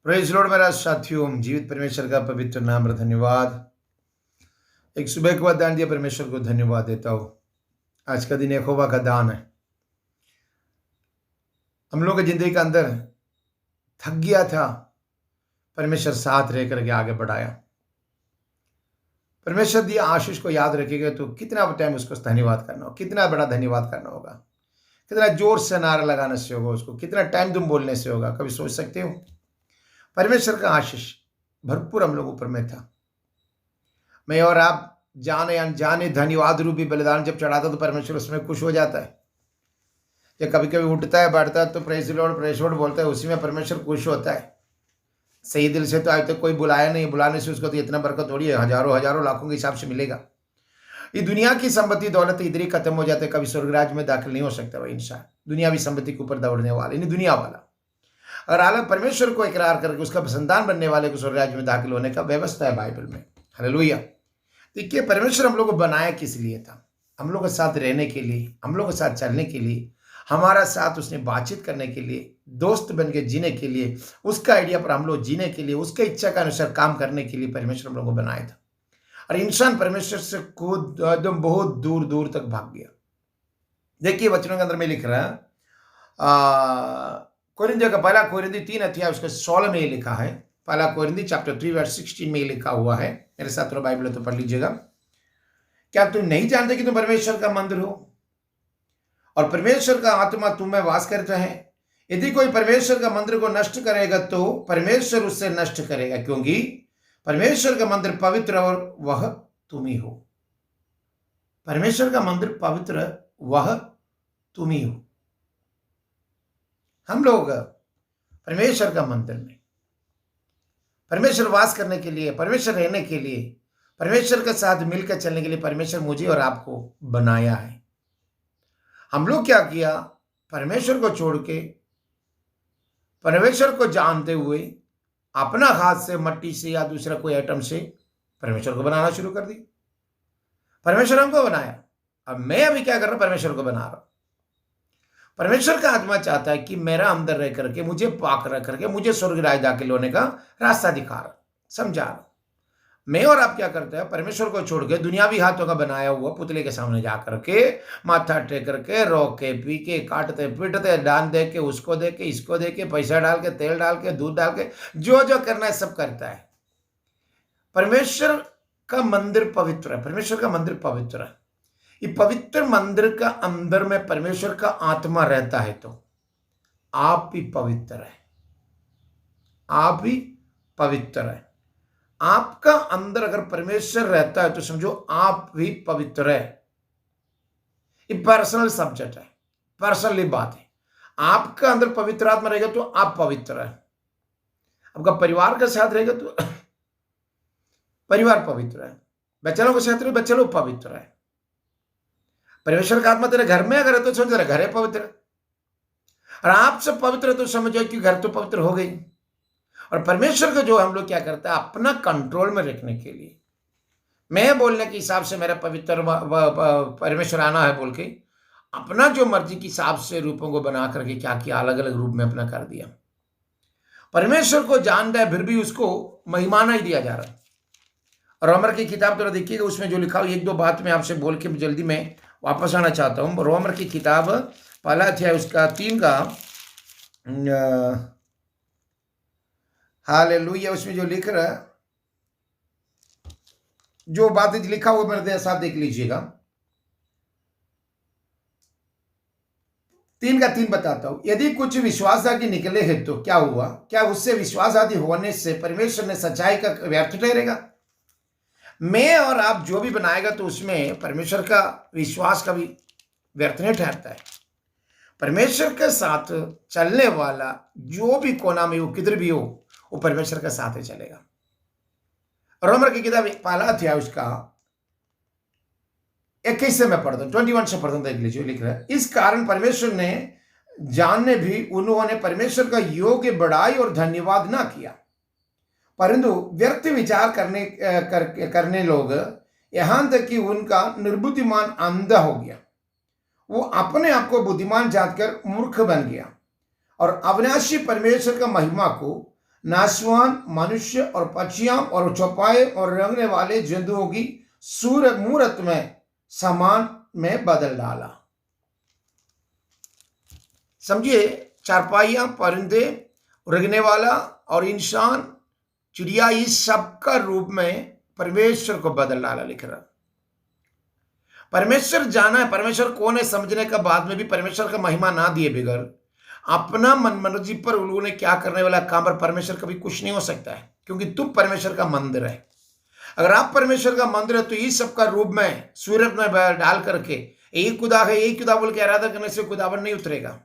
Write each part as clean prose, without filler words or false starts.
Praise Lord मेरा साथियों, जीवित परमेश्वर का पवित्र नाम पर धन्यवाद। एक सुबह के बाद दान दिया, परमेश्वर को धन्यवाद देता हूँ। आज का दिन यहोवा का दान है। हम लोग की जिंदगी के अंदर थक गया था, परमेश्वर साथ रह करके आगे बढ़ाया। परमेश्वर दिया आशीष को याद रखेगा तो कितना टाइम उसको धन्यवाद करना होगा, कितना बड़ा धन्यवाद करना होगा, कितना जोर से नारा लगाने से होगा, उसको कितना टाइम तुम बोलने से होगा। कभी सोच सकते हो? परमेश्वर का आशीष भरपूर हम लोग ऊपर में था। मैं और आप जाने अनजाने धन्यवाद रूपी बलिदान जब चढ़ाता तो परमेश्वर उसमें खुश हो जाता है। जब कभी कभी उठता है बैठता है तो प्रेज लॉर्ड बोलता है, उसी में परमेश्वर खुश होता है। सही दिल से तो आज तक कोई बुलाया नहीं, बुलाने से उसको तो इतना बरकत थोड़ी है, हजारों हजारों लाखों के हिसाब से मिलेगा। ये दुनिया की संपत्ति दौलत इधर ही खत्म हो जाते, कभी स्वर्गराज में दाखिल नहीं हो सकता वही इंसान। दुनियावी संपत्ति के ऊपर दौड़ने वाले नहीं, दुनिया वाला। और अलग परमेश्वर को इकरार करके उसका संतान बनने वाले को स्वर्गराज में दाखिल होने का व्यवस्था है बाइबल में। हालेलुया। देखिए, परमेश्वर हम लोग को बनाया किस लिए था? हम लोग के साथ रहने के लिए, हम लोग के साथ चलने के लिए, हमारा साथ उसने बातचीत करने के लिए, दोस्त बन के जीने के लिए, उसका आइडिया पर हम लोग जीने के लिए, उसके इच्छा के अनुसार काम करने के लिए परमेश्वर हम लोग को बनाया था। और इंसान परमेश्वर से खुद एकदम बहुत दूर दूर तक भाग गया। देखिए, वचनों के अंदर में लिख रहा है, कोरिन्थियों का पहला कोरिन्थी 3 अध्याय उसके 16 में लिखा है। पहला कोरिन्थी चैप्टर 3 वर्स 16 में लिखा हुआ है। मेरे साथ थोड़ा बाइबल तो पढ़ लीजिएगा। क्या तुम नहीं जानते कि तुम परमेश्वर का मंदिर हो और परमेश्वर का आत्मा तुम में वास करता है? यदि कोई परमेश्वर का मंदिर को नष्ट करेगा तो परमेश्वर उससे नष्ट करेगा, क्योंकि परमेश्वर का मंदिर पवित्र और वह तुम ही हो। परमेश्वर का मंदिर पवित्र, वह तुम ही हो। हम लोग परमेश्वर का मंदिर में, परमेश्वर वास करने के लिए, परमेश्वर रहने के लिए, परमेश्वर के साथ मिलकर चलने के लिए परमेश्वर मुझे और आपको बनाया है। हम लोग क्या किया? परमेश्वर को छोड़ के, परमेश्वर को जानते हुए अपना हाथ से, मट्टी से या दूसरा कोई आइटम से परमेश्वर को बनाना शुरू कर दी। परमेश्वर हमको बनाया, अब मैं अभी क्या कर रहा हूं? परमेश्वर को बना रहा हूं। परमेश्वर का आत्मा चाहता है कि मेरा अंदर रह करके, मुझे पाक रह करके, मुझे स्वर्ग राज दाखिल होने का रास्ता दिखा रहा, समझा रहा। मैं और आप क्या करते हैं? परमेश्वर को छोड़ के दुनियावी हाथों का बनाया हुआ पुतले के सामने जा करके, माथा टेक करके, रो के, पी के, काटते पीटते, डाल दे के, उसको दे के, इसको दे के, पैसा डाल के, तेल डाल के, दूध डाल के, जो जो करना है सब करता है। परमेश्वर का मंदिर पवित्र है, परमेश्वर का मंदिर पवित्र है। ये पवित्र मंदिर का अंदर में परमेश्वर का आत्मा रहता है तो आप भी पवित्र है, आप भी पवित्र है। आपका अंदर अगर परमेश्वर रहता है तो समझो आप भी पवित्र है। ये पर्सनल सब्जेक्ट है, पर्सनली बात है। आपका अंदर पवित्र आत्मा रहेगा तो आप पवित्र है। आपका परिवार के साथ रहेगा तो परिवार पवित्र है। बच्चों के साथ रहे, बच्चे लोग पवित्र है। परमेश्वर का आत्मा तेरे घर में अगर है तो समझ तेरा घर है पवित्र, और आप सब पवित्र है तो समझो कि घर तो पवित्र हो गई। और परमेश्वर को जो हम लोग क्या करते हैं, अपना कंट्रोल में रखने के लिए, मैं बोलने के हिसाब से मेरा पवित्र परमेश्वर आना है बोल के अपना जो मर्जी के हिसाब से रूपों को बना करके क्या किया, अलग अलग रूप में अपना कर दिया। परमेश्वर को जान रहा है फिर भी उसको महिमा नहीं दिया जा रहा। रोमर की किताब थोड़ा देखिएगा, उसमें जो लिखा हो, एक दो बात मैं आपसे बोल के जल्दी में वापस आना चाहता हूँ। रोमर की किताब पहला अध्याय उसका 3 का हालेलुया, उसमें जो लिख रहा है, जो बात लिखा हुआ मेरे साथ देख लीजिएगा। 3 का 3 बताता हूं। यदि कुछ विश्वास आदि निकले हैं तो क्या हुआ? क्या उससे विश्वास आदि होने से परमेश्वर ने सच्चाई का व्यर्थ ठहरेगा? मैं और आप जो भी बनाएगा तो उसमें परमेश्वर का विश्वास कभी व्यर्थ नहीं ठहरता है। परमेश्वर के साथ चलने वाला जो भी कोना में हो, किधर भी हो, वो परमेश्वर के साथ ही चलेगा। रोमर की किताब पहला अध्याय उसका 21 से मैं पढ़ता हूं, 21 से पढ़ता हूं, देख लीजिए। लिख रहा है, इस कारण परमेश्वर ने जानने भी उन्होंने परमेश्वर का योग्य बड़ाई और धन्यवाद ना किया, परंतु व्यर्थ विचार करने लोग, यहां तक कि उनका निर्बुद्धिमान अंधा हो गया। वो अपने आप को बुद्धिमान जानकर मूर्ख बन गया और अविनाशी परमेश्वर का महिमा को नाशवान मनुष्य और पक्षियों और चौपाए और रंगने वाले जंतुओं की सूरत मूरत में सामान में बदल डाला। समझिए, चारपाइयां, परिंदे, रंगने वाला और इंसान, चिड़िया, इस सब का रूप में परमेश्वर को बदल डाला लिख रहा। परमेश्वर जाना है, परमेश्वर कौन है समझने का बाद में भी परमेश्वर का महिमा ना दिए बगैर अपना मन मर्जी पर उन्होंने क्या करने वाला काम पर परमेश्वर कभी कुछ नहीं हो सकता है, क्योंकि तुम परमेश्वर का मंदिर है। अगर आप परमेश्वर का मंदिर है तो इस सब का रूप में सूरत में डाल करके एक खुदा है, एक खुदा बोल के आराधना करने से खुदावन नहीं उतरेगा।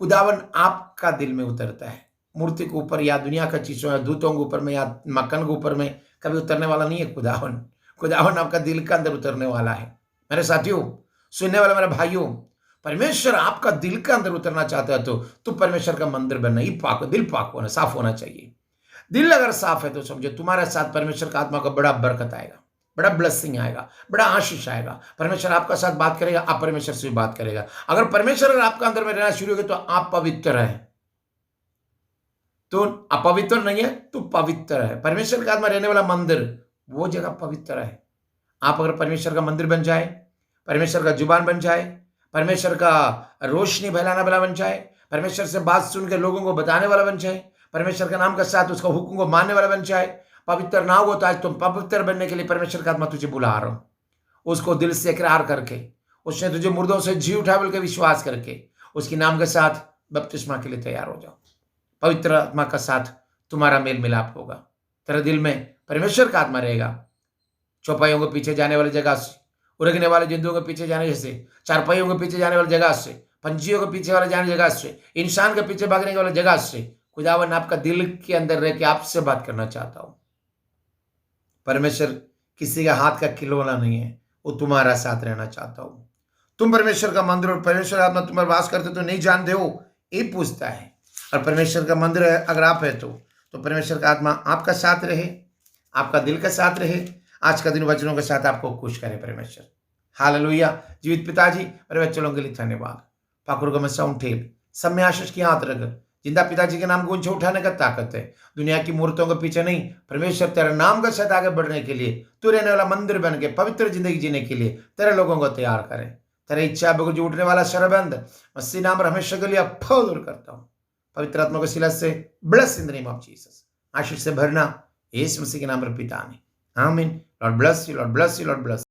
खुदावन आपका दिल में उतरता है। मूर्ति के ऊपर या दुनिया का चीजों या दूतों के ऊपर में या मक्खन के ऊपर में कभी उतरने वाला नहीं है खुदावन। खुदावन आपका दिल के अंदर उतरने वाला है। मेरे साथियों, सुनने वाले मेरे भाइयों, परमेश्वर आपका दिल के अंदर उतरना चाहता है तो परमेश्वर का मंदिर बनना ही पाक, दिल पाक होना, साफ होना चाहिए। दिल अगर साफ है तो समझो तुम्हारे साथ परमेश्वर का आत्मा का बड़ा बरकत आएगा, बड़ा ब्लेसिंग आएगा, बड़ा आशीष आएगा। परमेश्वर आपका साथ बात करेगा, आप परमेश्वर से बात करेगा। अगर परमेश्वर अगर आपका अंदर में रहना शुरू हो गया तो आप पवित्र है, तो अपवित्र नहीं है तो पवित्र है। परमेश्वर का आत्मा रहने वाला मंदिर, वो जगह पवित्र है। आप अगर परमेश्वर का मंदिर बन जाए, परमेश्वर का जुबान बन जाए, परमेश्वर का रोशनी फैलाने वाला बन जाए, परमेश्वर से बात सुन के लोगों को बताने वाला बन जाए, परमेश्वर का नाम के साथ उसका हुक्म को मानने वाला बन जाए, पवित्र ना हो तो आज तुम पवित्र बनने के लिए परमेश्वर का आत्मा तुझे बुला रहा हूं। उसको दिल से इकरार करके, उसने तुझे मुर्दों से जी उठा बोल के विश्वास करके उसके नाम के साथ बपतिस्मा के लिए तैयार हो जाओ। पवित्र आत्मा का साथ तुम्हारा मेल मिलाप होगा। तेरे दिल में परमेश्वर का आत्मा रहेगा। चौपाइयों के पीछे जाने वाली जगह से, उड़ने वाले जंतुओं के पीछे जाने से, चारपाइयों के पीछे जाने वाली जगह से, पंछियों के पीछे वाले जाने जगह से, इंसान के पीछे भागने वाली जगह से खुदावन आपका दिल के अंदर रह के आपसे बात करना चाहता हूं। परमेश्वर किसी का हाथ का खिलौना नहीं है, वो तुम्हारा साथ रहना चाहता हूं। तुम परमेश्वर का मंदिर और परमेश्वर आत्मा तुम पर वास करते तो नहीं जानते हो, ये पूछता है। और परमेश्वर का मंदिर है अगर आप है तो परमेश्वर का आत्मा आपका साथ रहे, आपका दिल का साथ रहे। आज का दिन वचनों के साथ आपको खुश करे परमेश्वर। हालेलुया। जीवित पिताजी, मेरे वचनों के लिए धन्यवाद। पाकुर का मसा उठेल सब में आशीष की हाथ रख। जिंदा पिताजी के नाम को ऊंचा उठाने का ताकत है। दुनिया की मूर्तों के पीछे नहीं, परमेश्वर तेरे नाम के साथ आगे बढ़ने के लिए, तू रहने वाला मंदिर बन के पवित्र जिंदगी जीने के लिए तेरे लोगों को तैयार करे। तेरे इच्छा बगुल जो उठने वाला शरबंद मसीह नाम हमेशा के लिए अफो दूर करता हूँ। पवित्र आत्मा के सिला से bless in the name of Jesus. आशीष से भरना यीशु मसीह के नाम पर पिता ने, आमीन। Lord bless you, Lord bless you, Lord bless.